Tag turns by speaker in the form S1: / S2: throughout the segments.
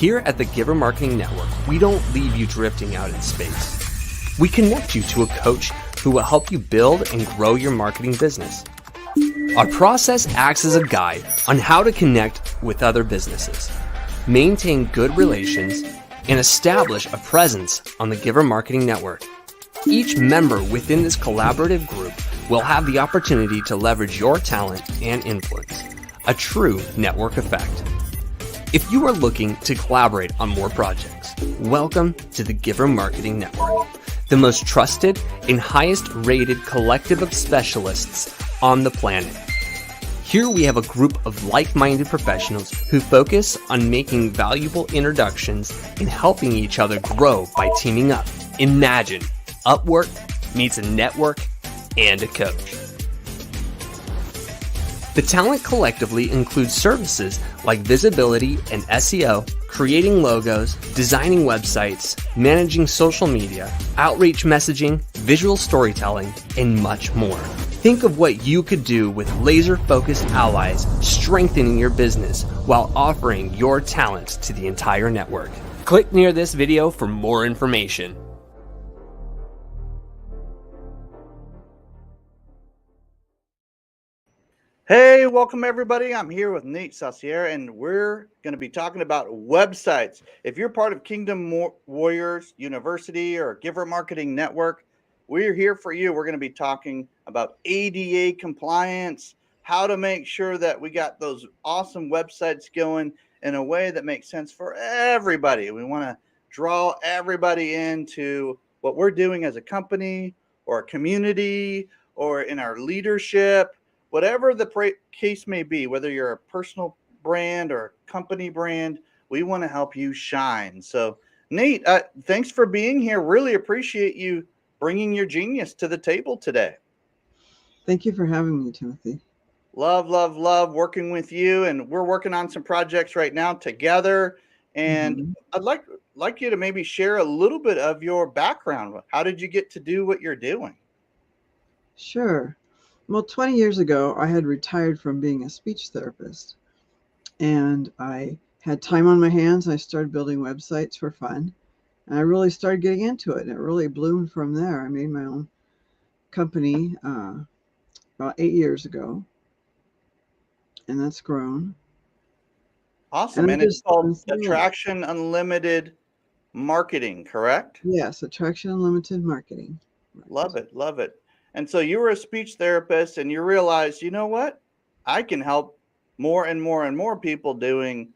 S1: Here at the Giver Marketing Network, we don't leave you drifting out in space. We connect you to a coach who will help you build and grow your marketing business. Our process acts as a guide on how to connect with other businesses, maintain good relations, and establish a presence on the Giver Marketing Network. Each member within this collaborative group will have the opportunity to leverage your talent and influence, a true network effect. If you are looking to collaborate on more projects, welcome to the Giver Marketing Network, the most trusted and highest rated collective of specialists on the planet. Here we have a group of like-minded professionals who focus on making valuable introductions and helping each other grow by teaming up. Imagine Upwork meets a network and a coach. The talent collectively includes services like visibility and SEO, creating logos, designing websites, managing social media, outreach messaging, visual storytelling, and much more. Think of what you could do with laser-focused allies strengthening your business while offering your talent to the entire network. Click near this video for more information.
S2: Hey, welcome everybody. I'm here with Nate Saucier, and we're going to be talking about websites. If you're part of Kingdom Warriors University or Giver Marketing Network, we're here for you. We're going to be talking about ADA compliance, how to make sure that we got those awesome websites going in a way that makes sense for everybody. We want to draw everybody into what we're doing as a company or a community or in our leadership. Whatever the case may be, whether you're a personal brand or a company brand, we want to help you shine. So, Nate, thanks for being here. Really appreciate you bringing your genius to the table today.
S3: Thank you for having me, Timothy.
S2: Love working with you. And we're working on some projects right now together. And I'd like you to maybe share a little bit of your background. How did you get to do what you're doing?
S3: Sure. Well, 20 years ago, I had retired from being a speech therapist, and I had time on my hands. I started building websites for fun, and I really started getting into it, and it really bloomed from there. I made my own company about 8 years ago, and that's grown.
S2: Awesome. And it's called Attraction Unlimited Marketing, correct?
S3: Yes, Attraction Unlimited Marketing.
S2: Right. Love it. And so you were a speech therapist and you realized, you know what? I can help more and more people doing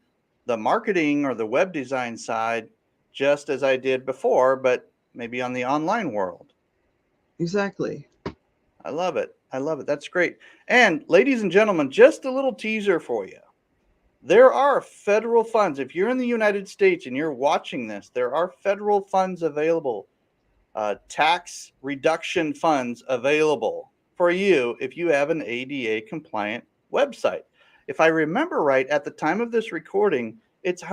S2: the marketing or the web design side just as I did before, but maybe on the online world.
S3: Exactly.
S2: I love it. That's great. And ladies and gentlemen, just a little teaser for you. There are federal funds. If you're in the United States and you're watching this, there are federal funds available. Tax reduction funds available for you if you have an ADA compliant website. If I remember right, at the time of this recording, it's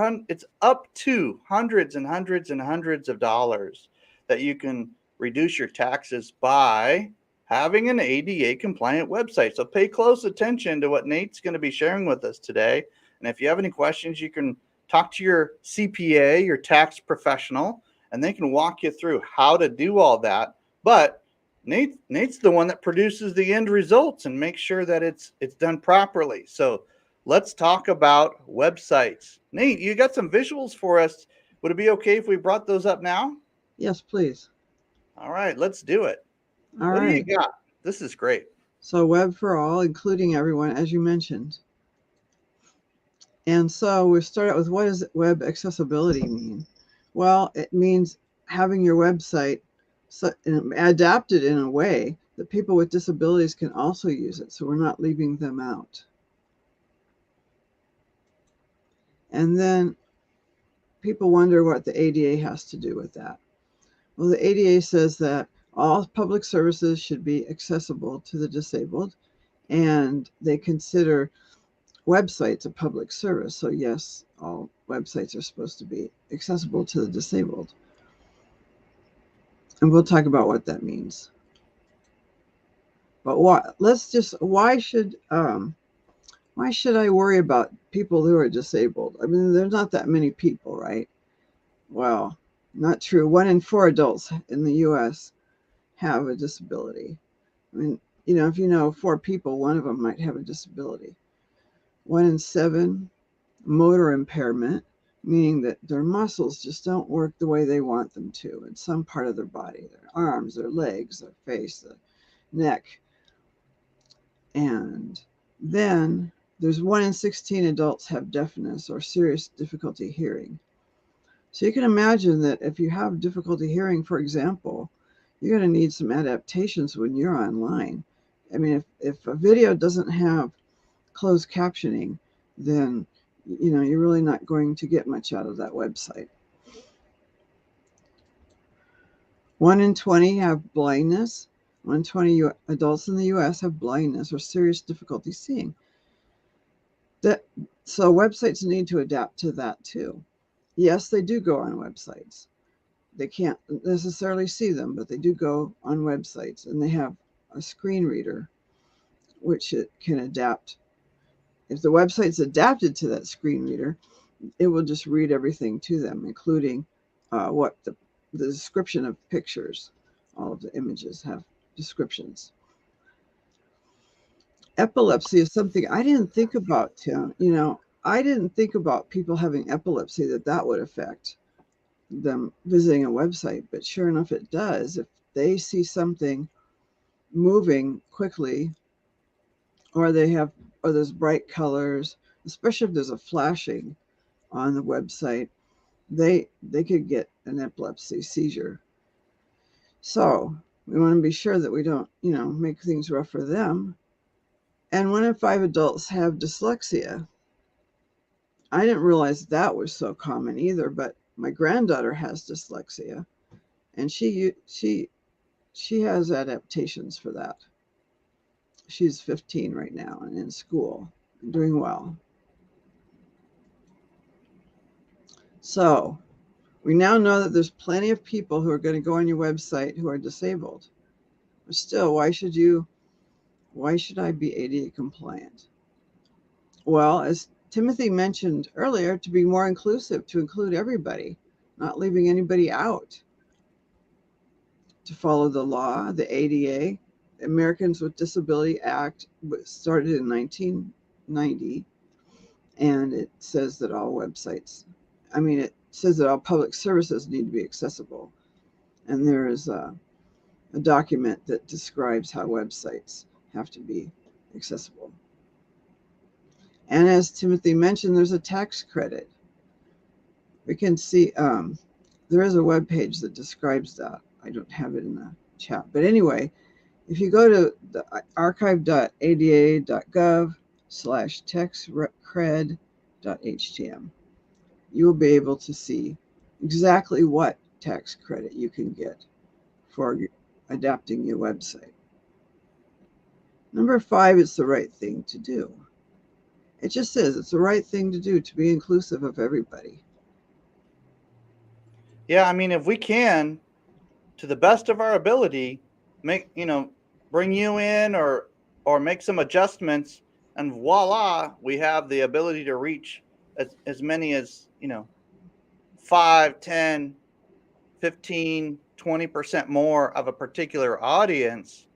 S2: up to hundreds and hundreds of dollars that you can reduce your taxes by having an ADA compliant website. So pay close attention to what Nate's going to be sharing with us today. And if you have any questions, you can talk to your CPA, your tax professional, and they can walk you through how to do all that. But Nate's the one that produces the end results and makes sure that it's done properly. So let's talk about websites. Nate, you got some visuals for us. Would it be okay if we brought those up now?
S3: Yes, please.
S2: All right, let's do it. What do you got? This is great.
S3: So web for all, including everyone, as you mentioned. And so we start out with, what does web accessibility mean? Well, it means having your website adapted in a way that people with disabilities can also use it, so we're not leaving them out. And then people wonder what the ADA has to do with that. Well, the ADA says that all public services should be accessible to the disabled, and they consider websites a public service. So yes, all websites are supposed to be accessible to the disabled. And we'll talk about what that means. But why should Why should I worry about people who are disabled? I mean, there's not that many people, right? Well, not true. 1 in 4 adults in the US have a disability. I mean, if you know 4 people, one of them might have a disability. 1 in 7 motor impairment, meaning that their muscles just don't work the way they want them to in some part of their body, their arms, their legs, their face, the neck. And then there's 1 in 16 adults have deafness or serious difficulty hearing. So you can imagine that if you have difficulty hearing, for example, you're going to need some adaptations when you're online. I mean, if a video doesn't have closed captioning, then you're really not going to get much out of that website. 1 in 20 have blindness. 1 in 20 adults in the US have blindness or serious difficulty seeing. So websites need to adapt to that too. Yes, they do go on websites. They can't necessarily see them, but they do go on websites, and they have a screen reader which it can adapt. If the website's adapted to that screen reader, it will just read everything to them, including what the description of pictures. All of the images have descriptions. Epilepsy is something I didn't think about, Tim. I didn't think about people having epilepsy, that would affect them visiting a website, but sure enough, it does. If they see something moving quickly, or there's bright colors, especially if there's a flashing on the website, they could get an epilepsy seizure. So we want to be sure that we don't, make things rough for them. And 1 in 5 adults have dyslexia. I didn't realize that was so common either, but my granddaughter has dyslexia, and she has adaptations for that. She's 15 right now and in school, doing well. So we now know that there's plenty of people who are going to go on your website who are disabled. But still, why should I be ADA compliant? Well, as Timothy mentioned earlier, to be more inclusive, to include everybody, not leaving anybody out. To follow the law, the ADA, Americans with Disability Act, started in 1990, and it says that it says that all public services need to be accessible. And there is a document that describes how websites have to be accessible. And as Timothy mentioned, there's a tax credit. We can see there is a web page that describes that. I don't have it in the chat. But anyway, if you go to the archive.ada.gov/taxcred.htm, you will be able to see exactly what tax credit you can get for adapting your website. Number 5, it's the right thing to do. It just is. It's the right thing to do to be inclusive of everybody.
S2: Yeah, I mean, if we can, to the best of our ability, bring you in or make some adjustments, and voila, we have the ability to reach as many as 5, 10, 15, 20% more of a particular audience.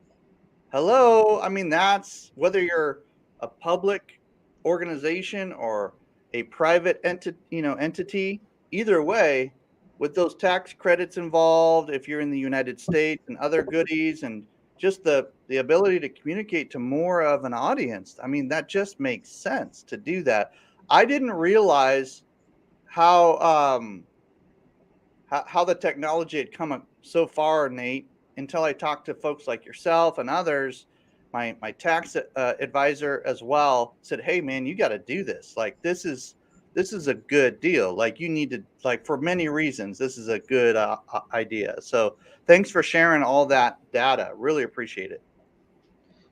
S2: Hello, I mean, that's whether you're a public organization or a private entity, either way, with those tax credits involved, if you're in the United States, and other goodies, and just the ability to communicate to more of an audience. I mean, that just makes sense to do that. I didn't realize how the technology had come so far, Nate, until I talked to folks like yourself and others. My tax advisor as well said, "Hey, man, you got to do this. Like, this is a good deal. Like, you need to, like, for many reasons, this is a good idea." So thanks for sharing all that data. Really appreciate it.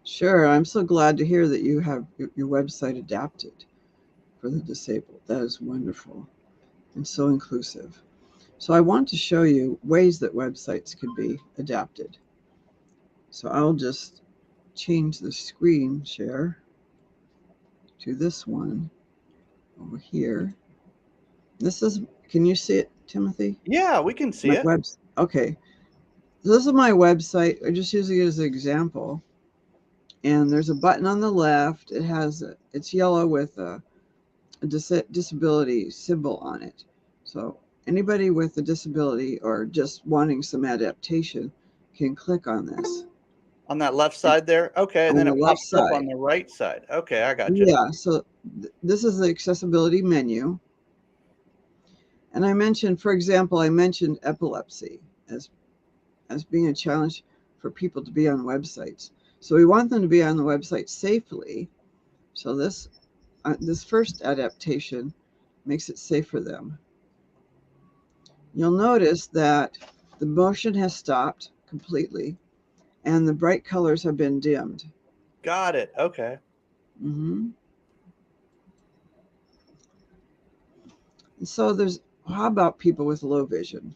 S3: Sure, I'm so glad to hear that you have your website adapted for the disabled. That is wonderful and so inclusive. So I want to show you ways that websites can be adapted. So I'll just change the screen share. to this one over here. This is, can you see it, Timothy?
S2: Yeah, we can see
S3: My
S2: it.
S3: okay. This is my website. I'm just using it as an example. And there's a button on the left. It's yellow with a disability symbol on it. So anybody with a disability or just wanting some adaptation can click on this.
S2: On that left side there? Okay, and
S3: On
S2: then
S3: the
S2: it
S3: left
S2: pops up
S3: side.
S2: on the right side. Okay, I got you.
S3: Yeah, so this is the accessibility menu. And I mentioned, for example, epilepsy as being a challenge for people to be on websites. So we want them to be on the website safely. So this first adaptation makes it safe for them. You'll notice that the motion has stopped completely and the bright colors have been dimmed.
S2: Got it. Okay.
S3: Mm-hmm. And so how about people with low vision?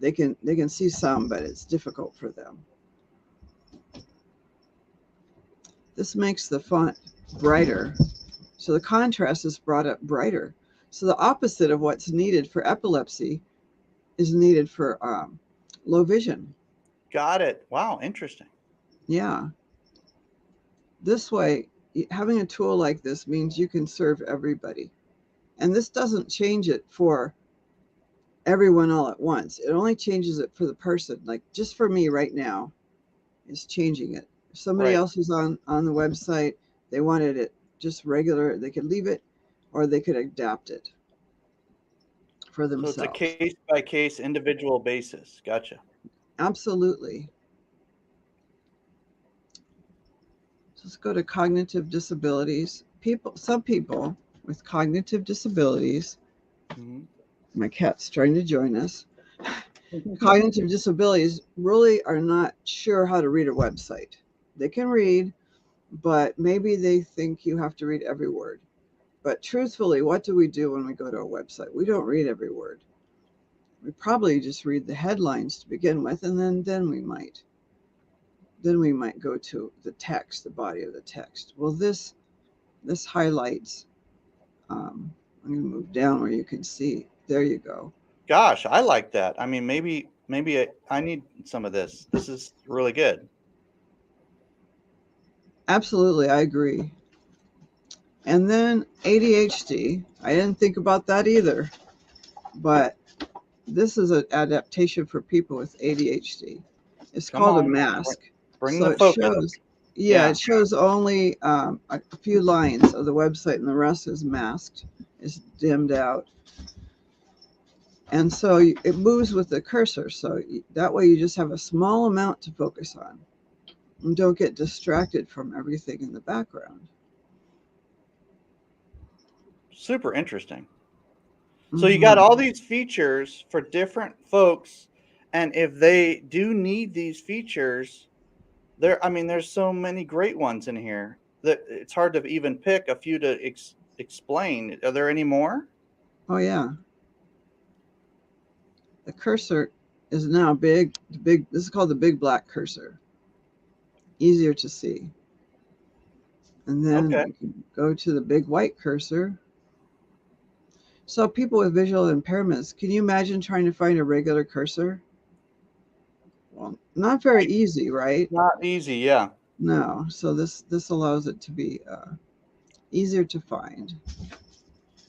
S3: They can see some, but it's difficult for them. This makes the font brighter. So the contrast is brought up brighter. So the opposite of what's needed for epilepsy is needed for low vision.
S2: Got it. Wow, interesting.
S3: Yeah. This way, having a tool like this means you can serve everybody. And this doesn't change it for everyone all at once. It only changes it for the person. Like just for me right now, is changing it. If somebody
S2: Right.
S3: else who's on the website, they wanted it just regular, they could leave it or they could adapt it for
S2: So it's a
S3: themselves.
S2: case by case individual basis. Gotcha.
S3: Absolutely. So let's go to cognitive disabilities. Some people with cognitive disabilities,
S2: Mhm.
S3: my cat's trying to join us. Cognitive disabilities really are not sure how to read a website. They can read, but maybe they think you have to read every word. But truthfully, what do we do when we go to a website? We don't read every word. We probably just read the headlines to begin with, and then we might go to the text, the body of the text. Well, this highlights. I'm going to move down where you can see. There you go.
S2: Gosh, I like that. I mean, maybe I need some of this. This is really good.
S3: Absolutely, I agree. And then ADHD. I didn't think about that either, but this is an adaptation for people with ADHD. It's
S2: Come
S3: called a
S2: on.
S3: mask.
S2: Bring
S3: So
S2: the
S3: it
S2: focus.
S3: shows, yeah,
S2: Yeah.
S3: it shows only a few lines of the website, and the rest is masked, is dimmed out. And so it moves with the cursor. So that way you just have a small amount to focus on and don't get distracted from everything in the background.
S2: Super interesting. So you got
S3: Mm-hmm.
S2: all these features for different folks, and if they do need these features, I mean, there's so many great ones in here that it's hard to even pick a few to explain. Are there any more?
S3: Oh, yeah. The cursor is now big. This is called the big black cursor. Easier to see. And then
S2: Okay.
S3: we can go to the big white cursor. So people with visual impairments, can you imagine trying to find a regular cursor? Well, not very easy, right?
S2: Not easy, yeah.
S3: No. So this allows it to be easier to find.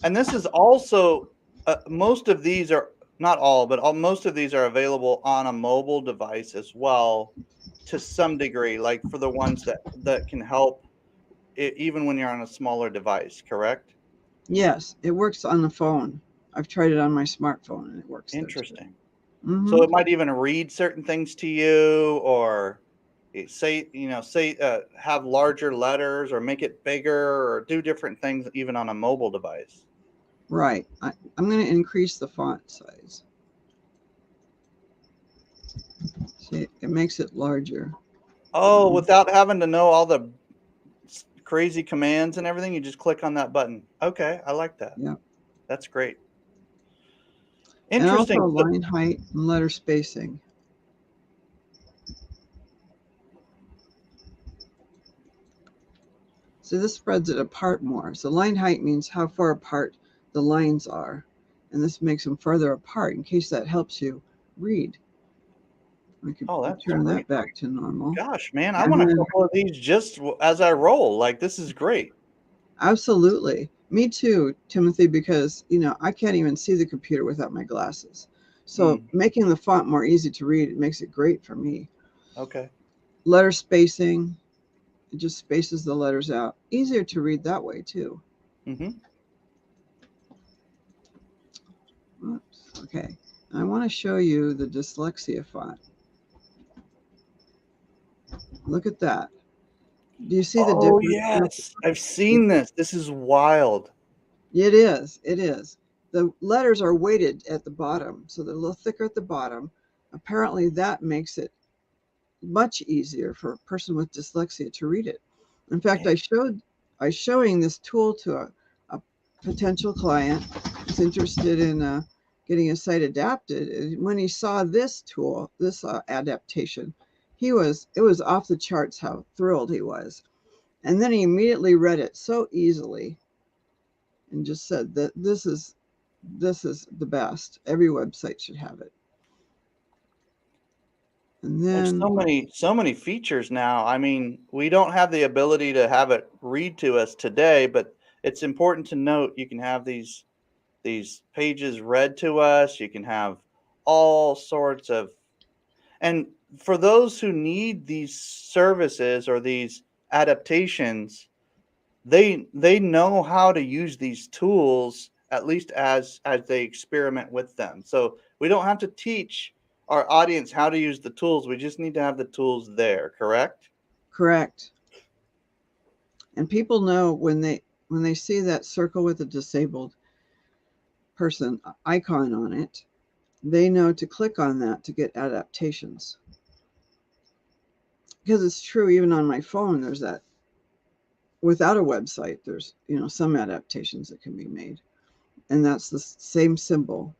S2: And this is also most of these are not all, but most of these are available on a mobile device as well, to some degree. Like for the ones that can help even when you're on a smaller device. Correct?
S3: Yes, it works on the phone. I've tried it on my smartphone and it works there too.
S2: Interesting. So
S3: Mm-hmm.
S2: it might even read certain things to you, or have larger letters, or make it bigger, or do different things even on a mobile device.
S3: Right. I'm going to increase the font size. See, it makes it larger.
S2: Oh, without having to know all the crazy commands and everything, you just click on that button. Okay, I like that.
S3: Yeah.
S2: That's great.
S3: And also
S2: Interesting.
S3: line height and letter spacing. So this spreads it apart more. So line height means how far apart the lines are. And this makes them further apart in case that helps you read. We could
S2: Oh, that's
S3: turn
S2: great.
S3: that back to normal.
S2: Gosh, man, I
S3: And
S2: want a
S3: then,
S2: couple of these just as I roll. Like, this is great.
S3: absolutely. Me too, Timothy, because, I can't even see the computer without my glasses. So
S2: Mm,
S3: making the font more easy to read, it makes it great for me.
S2: okay.
S3: Letter spacing, it just spaces the letters out. Easier to read that way too.
S2: Mm-hmm.
S3: Oops, okay. I want to show you the dyslexia font. Look at that. Do you see the
S2: Oh,
S3: difference?
S2: yes. I've seen this. This is wild.
S3: It is. It is. The letters are weighted at the bottom, so they're a little thicker at the bottom. Apparently, that makes it much easier for a person with dyslexia to read it. In fact,
S2: Man,
S3: I was showing this tool to a potential client who's interested in getting a site adapted. And when he saw this tool, this adaptation, it was off the charts how thrilled he was. And then he immediately read it so easily and just said that this is the best. Every website should have it. And
S2: there's
S3: then
S2: so many features now. I mean, we don't have the ability to have it read to us today, but it's important to note you can have these pages read to us. You can have all sorts of, and for those who need these services or these adaptations, they know how to use these tools, at least as they experiment with them. So we don't have to teach our audience how to use the tools. We just need to have the tools there, correct?
S3: correct. And people know when they see that circle with a disabled person icon on it, they know to click on that to get adaptations. Because it's true, even on my phone, there's that without a website, there's some adaptations that can be made. And that's the same symbol.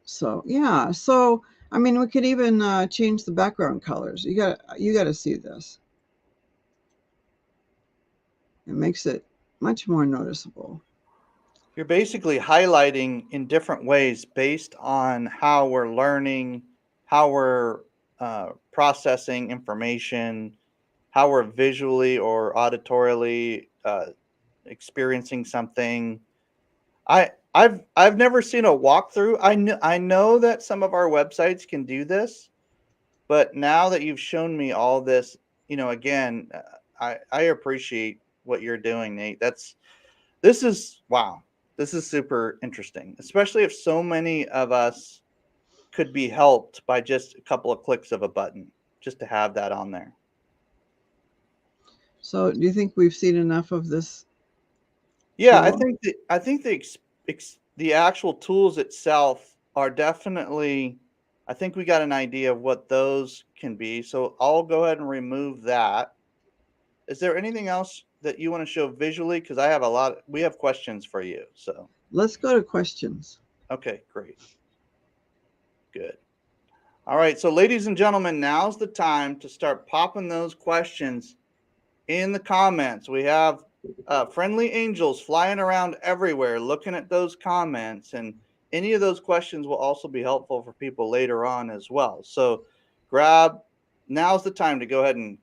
S3: So yeah. So I mean we could even change the background colors. You got to see this. It makes it much more noticeable.
S2: You're basically highlighting in different ways based on how we're learning, how we're processing information, how we're visually or auditorily experiencing something. I've never seen a walkthrough. I know that some of our websites can do this, but now that you've shown me all this, again, I appreciate what you're doing, Nate. This is wow. This is super interesting, especially if so many of us could be helped by just a couple of clicks of a button, just to have that on there.
S3: So do you think we've seen enough of this
S2: Yeah,
S3: tool?
S2: I think the actual tools itself are definitely. I think we got an idea of what those can be. So I'll go ahead and remove that. Is there anything else that you want to show visually? Because I have a lot. We have questions for you. So
S3: Let's go to questions.
S2: okay, great, good. All right, so ladies and gentlemen, now's the time to start popping those questions in the comments. We have friendly angels flying around everywhere looking at those comments, and any of those questions will also be helpful for people later on as well. So now's the time to go ahead and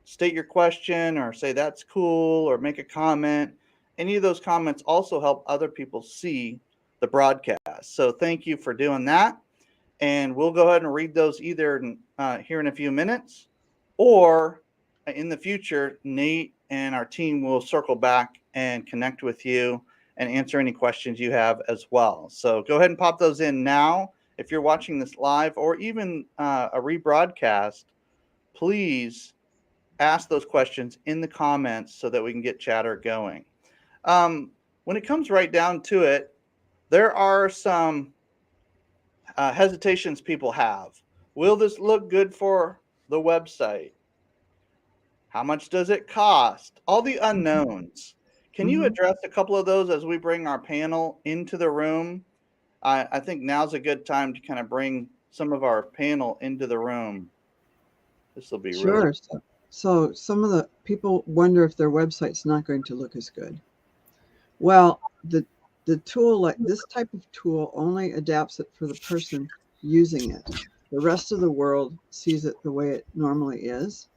S2: state your question or say that's cool or make a comment. Any of those comments also help other people see the broadcast. So thank you for doing that. And we'll go ahead and read those either here in a few minutes or in the future. Nate and our team will circle back and connect with you and answer any questions you have as well. So go ahead and pop those in now. If you're watching this live or even a rebroadcast, please ask those questions in the comments so that we can get chatter going. When it comes right down to it, there are some hesitations people have. Will this look good for the website? How much does it cost? All the unknowns. Can you
S3: Hmm.
S2: address a couple of those as we bring our panel into the room? I think now's a good time to kind of bring some of our panel into the room. This will be really
S3: Sure. So some of the people wonder if their website's not going to look as good. Well, the tool, like this type of tool, only adapts it for the person using it. The rest of the world sees it the way it normally is.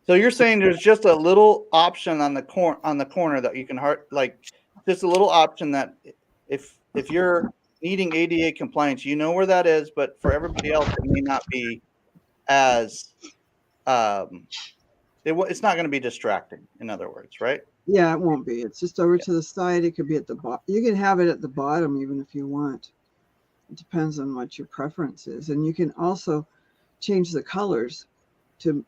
S2: So you're saying there's just a little option on the corner that you can just a little option that if you're needing ADA compliance, you know where that is, but for everybody else, it may not be as it's not going to be distracting. In other words, right?
S3: Yeah, it won't be. It's just over to the side. It could be at the bottom. You can have it at the bottom even if you want. It depends on what your preference is, and you can also change the colors to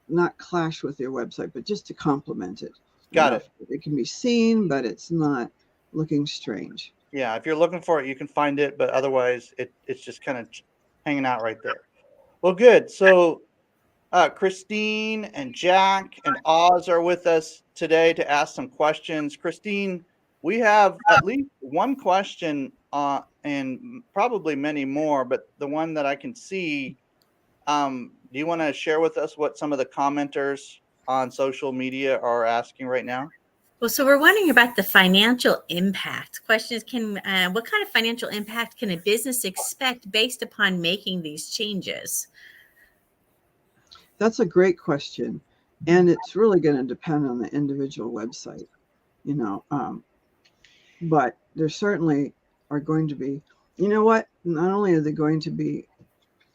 S3: not clash with your website, but just to complement it.
S2: Got it.
S3: It can be seen, but it's not looking strange.
S2: Yeah, if you're looking for it, you can find it, but otherwise, it's just kind of hanging out right there. Well, good. So, Christine and Jack and Oz are with us today to ask some questions. Christine, we have at least one question, and probably many more, but the one that I can see. Do you want to share with us what some of the commenters on social media are asking right now?
S4: Well, so we're wondering about the financial impact. Question is, what kind of financial impact can a business expect based upon making these changes?
S3: That's a great question, and it's really going to depend on the individual website, but there certainly are going to be, not only are they going to be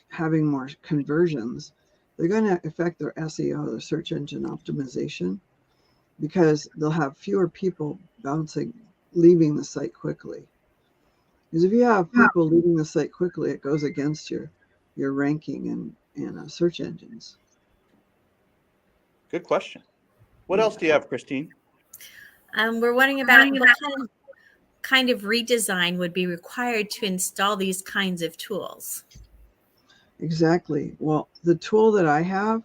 S3: having more conversions, they're going to affect their SEO, their search engine optimization, because they'll have fewer people leaving the site quickly. Because if you have people leaving the site quickly, it goes against your ranking and search engines.
S2: Good question. What else do you have, Christine?
S4: We're wondering about what kind of redesign would be required to install these kinds of tools.
S3: Exactly. Well, the tool that I have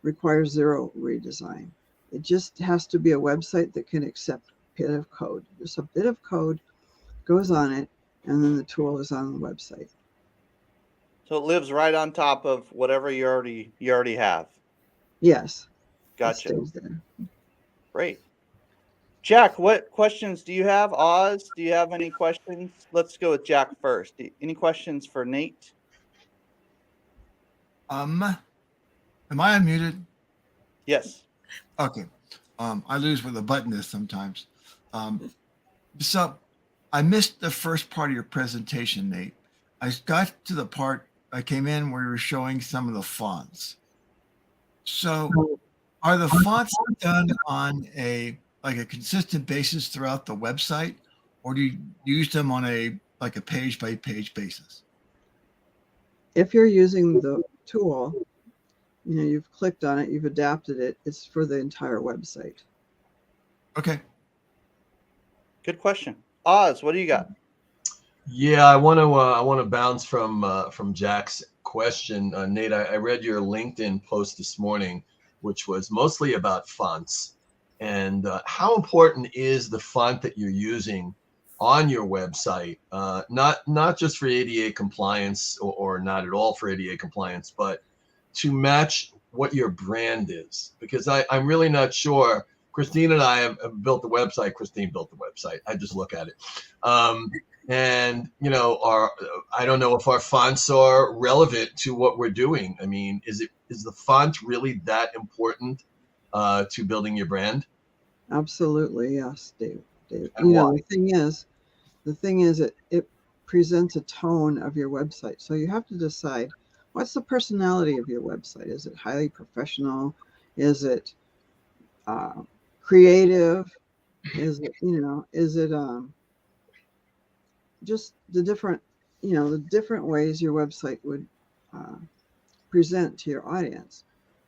S3: requires zero redesign. It just has to be a website that can accept a bit of code. Just a bit of code goes on it, and then the tool is on the website.
S2: So it lives right on top of whatever you already have.
S3: Yes.
S2: Gotcha.
S3: It stays there.
S2: Great. Jack, what questions do you have? Oz, do you have any questions? Let's go with Jack first. Any questions for Nate?
S5: Am I unmuted?
S2: Yes.
S5: Okay. I lose where the button is sometimes. So I missed the first part of your presentation, Nate. I got to the part I came in where you were showing some of the fonts. So are the fonts done on a consistent basis throughout the website, or do you use them on a page by page basis?
S3: If you're using the tool, you've clicked on it, you've adapted it, it's for the entire website.
S5: Okay.
S2: Good question. Oz, what do you got?
S6: Yeah, I want to bounce from Jack's question. Nate, I read your LinkedIn post this morning, which was mostly about fonts. And how important is the font that you're using on your website? Not just for ADA compliance or not at all for ADA compliance, but to match what your brand is. Because I'm really not sure. Christine and I have built the website. Christine built the website. I just look at it. And I don't know if our fonts are relevant to what we're doing. I mean, is the font really that important to building your brand?
S3: Absolutely, yes, Dave.
S6: And why?
S3: The thing is it presents a tone of your website. So you have to decide, what's the personality of your website? Is it highly professional? Is it creative? Is it just the different ways your website would present to your audience?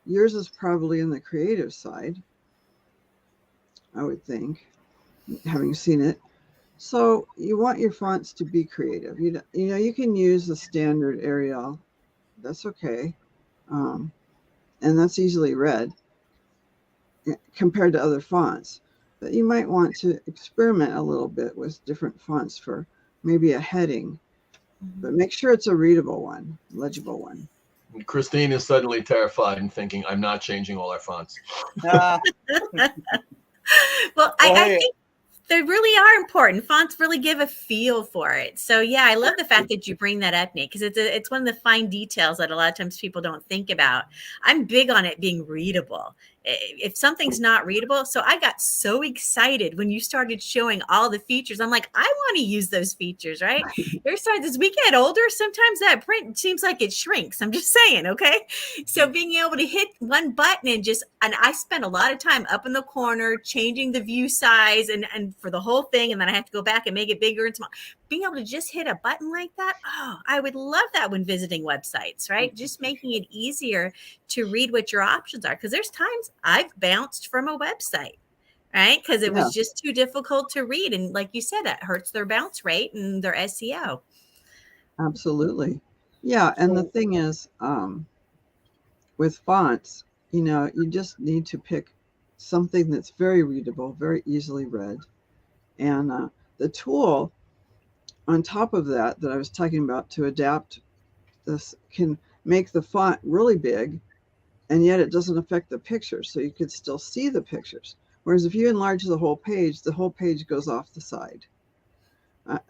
S3: Yours is probably in the creative side, I would think, having seen it. So you want your fonts to be creative. You can use the standard Arial. That's okay. And that's easily read compared to other fonts. But you might want to experiment a little bit with different fonts for maybe a heading. But make sure it's a readable one, legible one.
S6: Christine is suddenly terrified and thinking, I'm not changing all our fonts.
S2: Uh,
S4: Well,
S2: well,
S4: I
S2: hey,
S4: think they really are important. Fonts really give a feel for it. So yeah, I love the fact that you bring that up, Nate, because it's one of the fine details that a lot of times people don't think about. I'm big on it being readable. If something's not readable, so I got so excited when you started showing all the features. I'm like, I want to use those features, right? There's times as we get older, sometimes that print seems like it shrinks. I'm just saying, okay. So being able to hit one button and I spent a lot of time up in the corner changing the view size and for the whole thing, and then I have to go back and make it bigger and small. Being able to just hit a button like that, oh, I would love that when visiting websites, right? Just making it easier to read what your options are. Because there's times I've bounced from a website, right? Because it
S3: Yeah,
S4: was just too difficult to read. And like you said, that hurts their bounce rate and their SEO.
S3: absolutely. Yeah, and the
S2: so
S3: thing is, with fonts, you just need to pick something that's very readable, very easily read. And the tool on top of that I was talking about to adapt this can make the font really big, and yet it doesn't affect the pictures. So you could still see the pictures. Whereas if you enlarge the whole page goes off the side.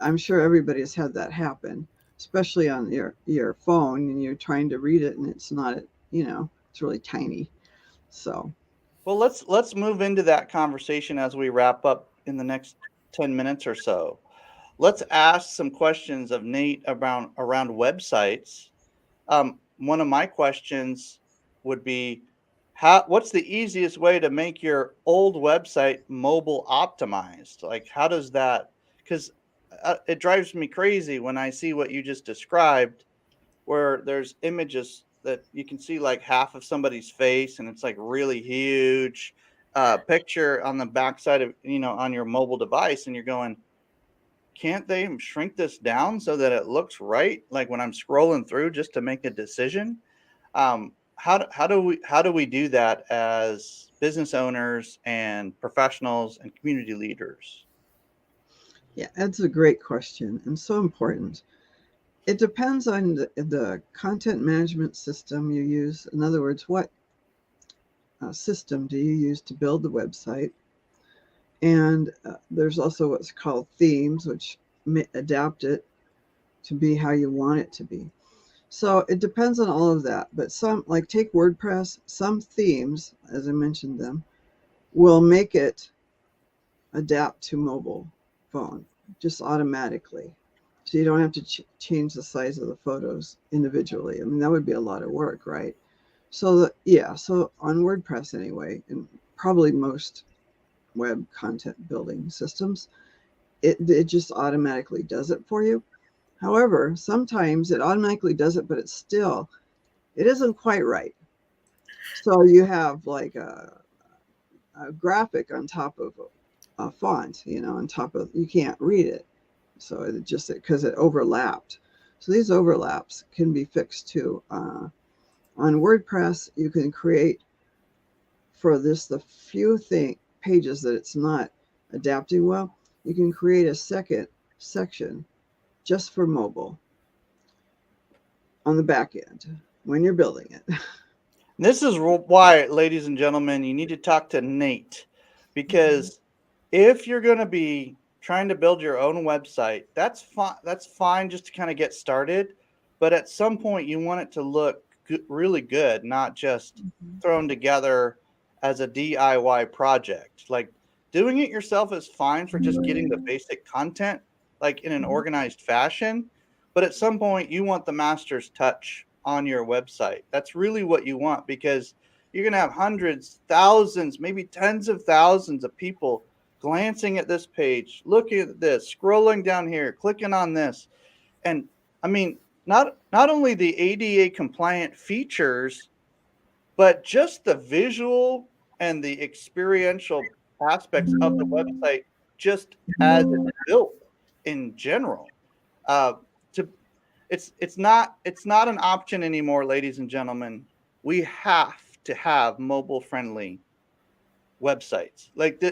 S3: I'm sure everybody has had that happen, especially on your phone and you're trying to read it and it's not, it's really tiny. So,
S2: well, let's move into that conversation as we wrap up in the next 10 minutes or so. Let's ask some questions of Nate around websites. One of my questions would be, what's the easiest way to make your old website mobile optimized? Like, how does that? Because it drives me crazy when I see what you just described, where there's images that you can see like half of somebody's face, and it's like really huge picture on the backside of on your mobile device, and you're going, can't they shrink this down so that it looks right? Like when I'm scrolling through just to make a decision. How do we do that as business owners and professionals and community leaders?
S3: yeah, that's a great question and so important. It depends on the content management system you use. In other words, what system do you use to build the website? And there's also what's called themes, which adapt it to be how you want it to be. So it depends on all of that. But some, like take WordPress, some themes, as I mentioned them, will make it adapt to mobile phone just automatically. So you don't have to change the size of the photos individually. I mean, that would be a lot of work, right? So so on WordPress anyway, and probably most web content building systems, it just automatically does it for you. However, sometimes it automatically does it, but it isn't quite right. So you have like a graphic on top of a font, on top of, you can't read it. So it just, because it overlapped. So these overlaps can be fixed too. On WordPress, you can create for the few pages that it's not adapting well, you can create a second section just for mobile on the back end when you're building it.
S2: This is why, ladies and gentlemen, you need to talk to Nate, because if you're going to be trying to build your own website, that's fine. That's fine just to kind of get started. But at some point, you want it to look really good, not just thrown together as a DIY project. Like doing it yourself is fine for just getting the basic content, like in an organized fashion. But at some point, you want the master's touch on your website. That's really what you want, because you're going to have hundreds, thousands, maybe tens of thousands of people glancing at this page, looking at this, scrolling down here, clicking on this. And I mean, not only the ADA compliant features, but just the visual and the experiential aspects of the website, just as it's built in general. Uh, to it's not an option anymore, ladies and gentlemen. We have to have mobile friendly websites. Like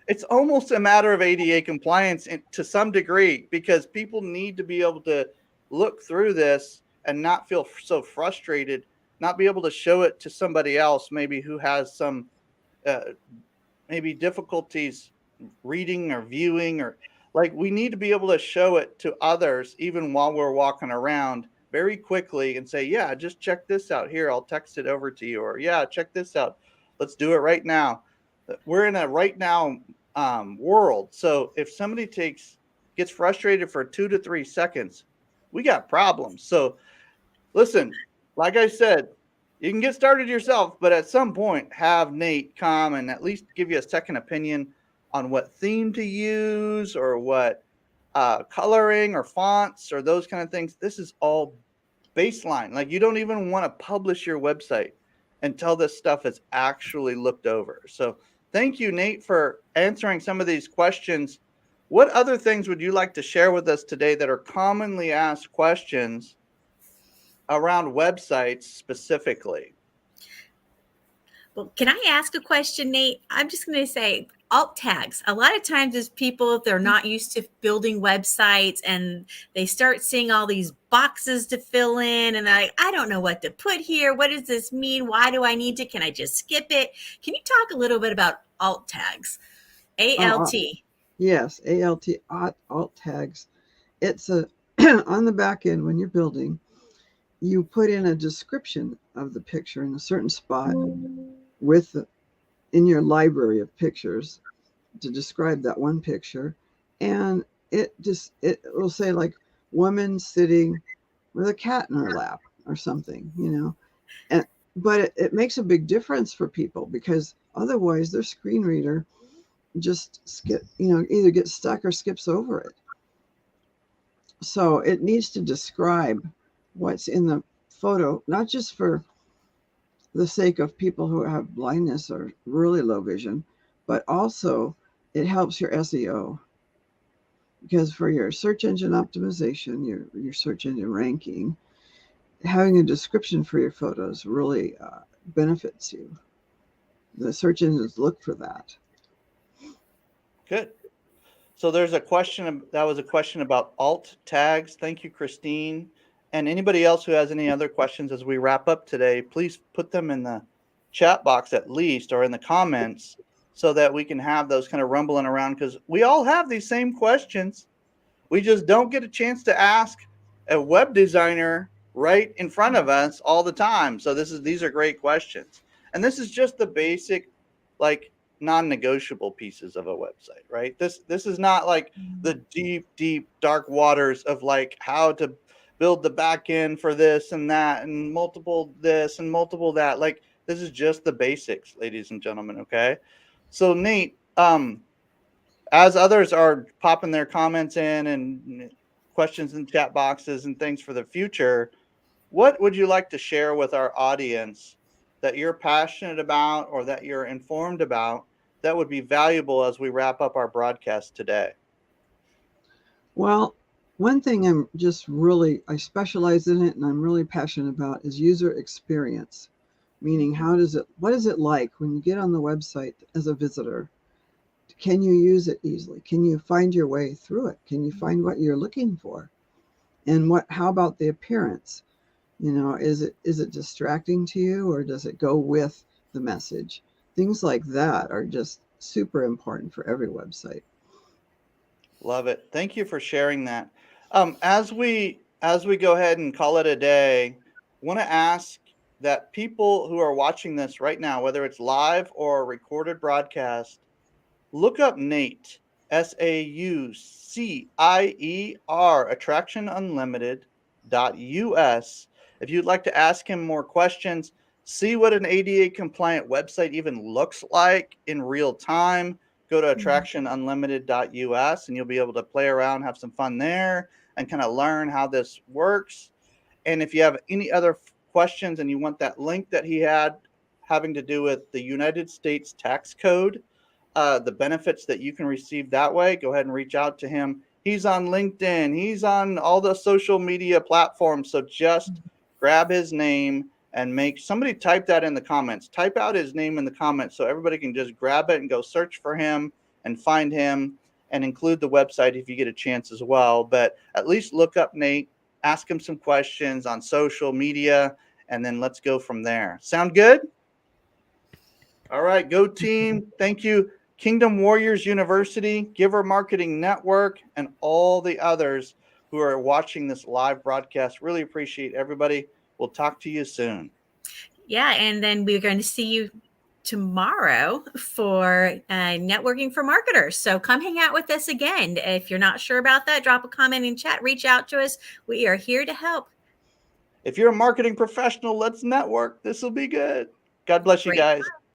S2: it's almost a matter of ADA compliance to some degree, because people need to be able to look through this and not feel so frustrated, not be able to show it to somebody else, maybe who has some uh, maybe difficulties reading or viewing, or like we need to be able to show it to others even while we're walking around very quickly and say, yeah, just check this out here, I'll text it over to you, or yeah, check this out, let's do it right now. We're in a right now world, so if somebody gets frustrated for 2 to 3 seconds, we got problems. So listen, like I said, you can get started yourself, but at some point have Nate come and at least give you a second opinion on what theme to use, or what coloring or fonts or those kind of things. This is all baseline. Like, you don't even want to publish your website until this stuff is actually looked over. So thank you, Nate, for answering some of these questions. What other things would you like to share with us today that are commonly asked questions around websites specifically?
S4: Well, can I ask a question, Nate? I'm just going to say alt tags. A lot of times, as people, if they're not used to building websites and they start seeing all these boxes to fill in, and they're like, I don't know what to put here. What does this mean? Why do I need to? Can I just skip it? Can you talk a little bit about alt tags? ALT.
S3: Yes, alt tags. It's a on the back end when you're building, you put in a description of the picture in a certain spot in your library of pictures to describe that one picture, and it will say like woman sitting with a cat in her lap or something, but it makes a big difference for people, because otherwise their screen reader just either gets stuck or skips over it. So it needs to describe what's in the photo, not just for the sake of people who have blindness or really low vision, but also it helps your SEO, because for your search engine optimization, your search engine ranking, having a description for your photos really benefits you. The search engines look for that.
S2: Good. So there's a question that was a question about alt tags. Thank you, Christine. And anybody else who has any other questions as we wrap up today, please put them in the chat box at least, or in the comments, so that we can have those kind of rumbling around, because we all have these same questions. We just don't get a chance to ask a web designer right in front of us all the time. So these are great questions. And this is just the basic, like, non-negotiable pieces of a website, right? This is not like the deep dark waters of like how to build the back end for this and that and multiple this and multiple that. Like, this is just the basics, ladies and gentlemen. Okay. So Nate, as others are popping their comments in and questions in chat boxes and things for the future, what would you like to share with our audience that you're passionate about or that you're informed about that would be valuable as we wrap up our broadcast today?
S3: Well, one thing I specialize in it and I'm really passionate about is user experience. Meaning, what is it like when you get on the website as a visitor? Can you use it easily? Can you find your way through it? Can you find what you're looking for? And how about the appearance? Is it distracting to you, or does it go with the message? Things like that are just super important for every website.
S2: Love it. Thank you for sharing that. As we go ahead and call it a day, want to ask that people who are watching this right now, whether it's live or a recorded broadcast, look up Nate, SAUCIER, attractionunlimited.us. If you'd like to ask him more questions, see what an ADA compliant website even looks like in real time, go to attractionunlimited.us and you'll be able to play around, have some fun there, and kind of learn how this works. And if you have any other questions and you want that link that he had having to do with the United States tax code, the benefits that you can receive that way, go ahead and reach out to him. He's on LinkedIn. He's on all the social media platforms. So just grab his name and somebody type that in the comments. Type out his name in the comments so everybody can just grab it and go search for him and find him, and include the website if you get a chance as well. But at least look up Nate ask him some questions on social media, and then let's go from there. Sound good? All right, go team. Thank you, Kingdom Warriors University, Giver Marketing Network, and all the others who are watching this live broadcast. Really appreciate everybody. We'll talk to you soon.
S4: Yeah, and then we're going to see you tomorrow for networking for marketers. So come hang out with us again. If you're not sure about that, drop a comment in chat, reach out to us. We are here to help.
S2: If you're a marketing professional, let's network. This will be good. God bless you
S4: Great.
S2: guys.